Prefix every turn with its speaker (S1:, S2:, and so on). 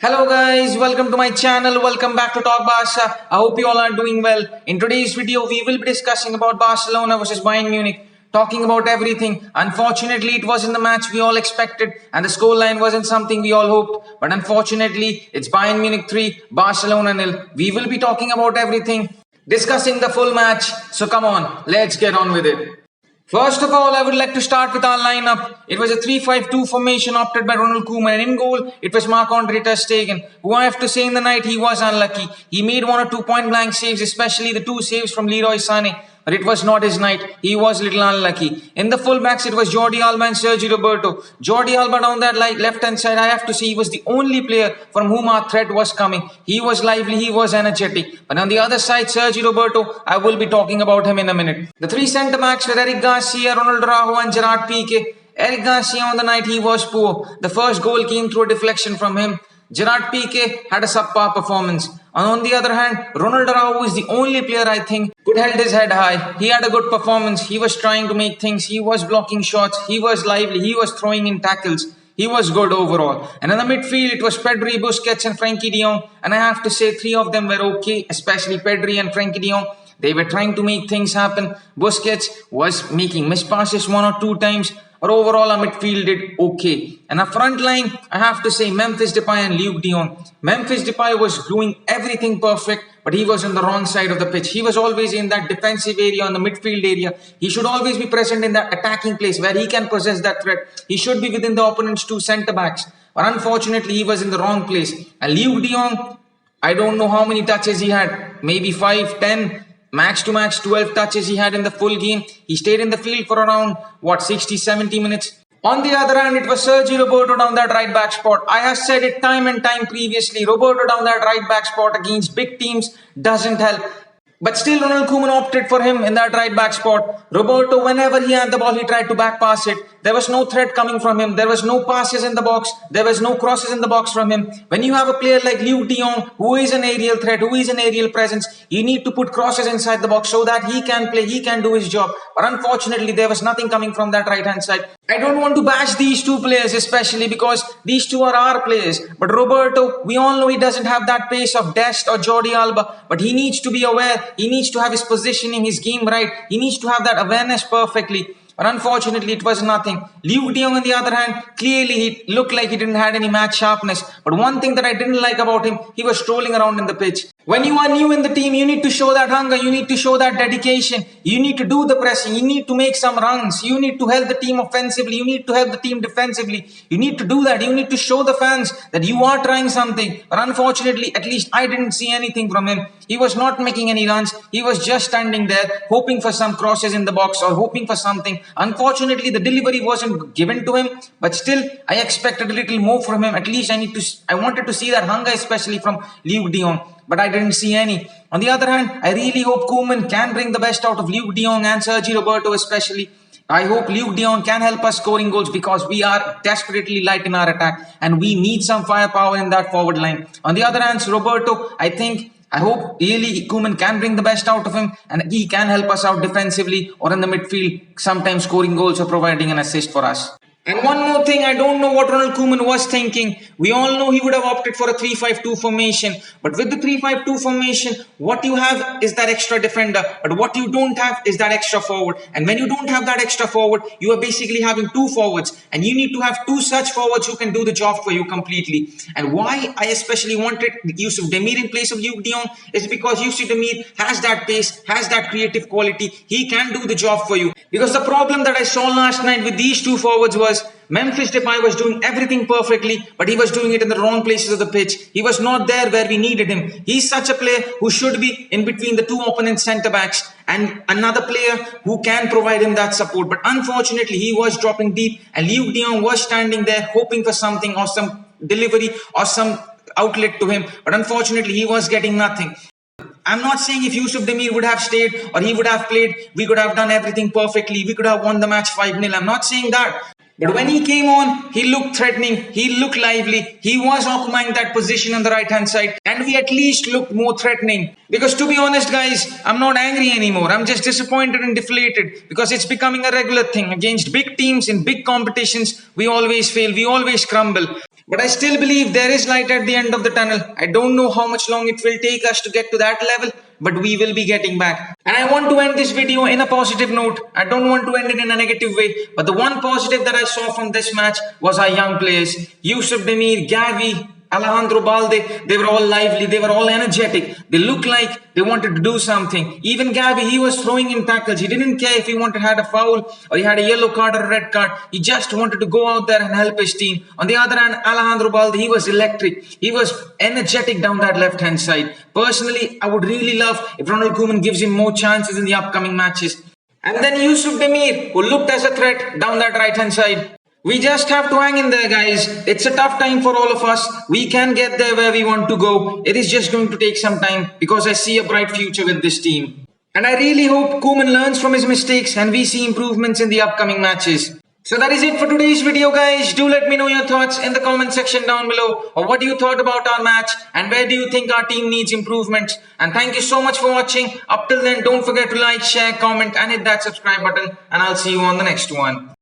S1: Hello guys, welcome to my channel, welcome back to Talk Barca. I hope you all are doing well. In today's video, we will be discussing about Barcelona versus Bayern Munich, talking about everything. Unfortunately, it wasn't the match we all expected and the scoreline wasn't something we all hoped. But unfortunately, it's Bayern Munich 3, Barcelona 0. We will be talking about everything, discussing the full match. So come on, let's get on with it. First of all, I would like to start with our lineup. It was a 3-5-2 formation opted by Ronald Koeman, and in goal, it was Marc-Andre ter Stegen, who I have to say in the night he was unlucky. He made 1 or 2 point-blank saves, especially the 2 saves from Leroy Sané, but it was not his night. He was a little unlucky. In the fullbacks, it was Jordi Alba and Sergi Roberto. Jordi Alba down that left-hand side, I have to say he was the only player from whom our threat was coming. He was lively, he was energetic. But on the other side, Sergi Roberto, I will be talking about him in a minute. The 3 centre-backs were Eric Garcia, Ronald Araujo and Gerard Piqué. Eric Garcia on the night, he was poor. The first goal came through a deflection from him. Gerard Piqué had a subpar performance. And on the other hand, Ronald Araujo is the only player I think could held his head high. He had a good performance. He was trying to make things. He was blocking shots. He was lively. He was throwing in tackles. He was good overall. And in the midfield, it was Pedri, Busquets and Frenkie de Jong. And I have to say 3 of them were okay, especially Pedri and Frenkie de Jong. They were trying to make things happen. Busquets was making missed passes 1 or 2 times. But overall, our midfield did okay. And our front line, I have to say Memphis Depay and Luke de Jong. Memphis Depay was doing everything perfect, but he was on the wrong side of the pitch. He was always in that defensive area, on the midfield area. He should always be present in that attacking place where he can possess that threat. He should be within the opponent's 2 centre-backs. But unfortunately, he was in the wrong place. And Luke de Jong, I don't know how many touches he had. Maybe 5, 10. Max to max 12 touches he had in the full game. He stayed in the field for around 60-70 minutes. On the other hand, it was Sergi Roberto down that right back spot. I have said it time and time previously. Roberto down that right back spot against big teams doesn't help. But still, Ronald Koeman opted for him in that right back spot. Roberto, whenever he had the ball, he tried to back pass it. There was no threat coming from him. There was no passes in the box. There was no crosses in the box from him. When you have a player like Luke de Jong, who is an aerial threat, who is an aerial presence, you need to put crosses inside the box so that he can play, he can do his job. But unfortunately, there was nothing coming from that right-hand side. I don't want to bash these 2 players, especially because these 2 are our players. But Roberto, we all know he doesn't have that pace of Dest or Jordi Alba. But he needs to be aware. He needs to have his positioning, his game right. He needs to have that awareness perfectly. But unfortunately, it was nothing. Luke de Jong, on the other hand, clearly he looked like he didn't have any match sharpness. But one thing that I didn't like about him, he was strolling around in the pitch. When you are new in the team, you need to show that hunger. You need to show that dedication. You need to do the pressing. You need to make some runs. You need to help the team offensively. You need to help the team defensively. You need to do that. You need to show the fans that you are trying something. But unfortunately, at least I didn't see anything from him. He was not making any runs. He was just standing there, hoping for some crosses in the box or hoping for something. Unfortunately, the delivery wasn't given to him. But still, I expected a little more from him. At least I wanted to see that hunger, especially from Luke de Jong. But I didn't see any. On the other hand, I really hope Koeman can bring the best out of Luke de Jong and Sergi Roberto especially. I hope Luke de Jong can help us scoring goals because we are desperately light in our attack and we need some firepower in that forward line. On the other hand, Roberto, I hope really Koeman can bring the best out of him and he can help us out defensively or in the midfield, sometimes scoring goals or providing an assist for us. And one more thing, I don't know what Ronald Koeman was thinking. We all know he would have opted for a 3-5-2 formation. But with the 3-5-2 formation, what you have is that extra defender. But what you don't have is that extra forward. And when you don't have that extra forward, you are basically having 2 forwards. And you need to have 2 such forwards who can do the job for you completely. And why I especially wanted Youssouf Demir in place of Luke de Jong is because Youssouf Demir has that pace, has that creative quality. He can do the job for you. Because the problem that I saw last night with these 2 forwards was Memphis Depay was doing everything perfectly, but he was doing it in the wrong places of the pitch. He was not there where we needed him. He's such a player who should be in between the 2 opponent centre-backs and another player who can provide him that support. But unfortunately, he was dropping deep and Luke de Jong was standing there hoping for something or some delivery or some outlet to him. But unfortunately, he was getting nothing. I'm not saying if Youssouf Demir would have stayed or he would have played, we could have done everything perfectly. We could have won the match 5-0. I'm not saying that. But when he came on, he looked threatening, he looked lively, he was occupying that position on the right-hand side, and we at least looked more threatening. Because to be honest, guys, I'm not angry anymore. I'm just disappointed and deflated because it's becoming a regular thing. Against big teams in big competitions, we always fail, we always crumble. But I still believe there is light at the end of the tunnel. I don't know how much long it will take us to get to that level, but we will be getting back. And I want to end this video in a positive note. I don't want to end it in a negative way. But the one positive that I saw from this match was our young players. Yusuf Demir, Gavi, Alejandro Balde, they were all lively, they were all energetic. They looked like they wanted to do something. Even Gavi, he was throwing in tackles. He didn't care if he had a foul or he had a yellow card or a red card. He just wanted to go out there and help his team. On the other hand, Alejandro Balde, he was electric. He was energetic down that left-hand side. Personally, I would really love if Ronald Koeman gives him more chances in the upcoming matches. And then Yusuf Demir, who looked as a threat down that right-hand side. We just have to hang in there, guys. It's a tough time for all of us. We can get there where we want to go. It is just going to take some time because I see a bright future with this team. And I really hope Koeman learns from his mistakes and we see improvements in the upcoming matches. So that is it for today's video, guys. Do let me know your thoughts in the comment section down below, or what you thought about our match and where do you think our team needs improvements. And thank you so much for watching. Up till then, don't forget to like, share, comment and hit that subscribe button, and I'll see you on the next one.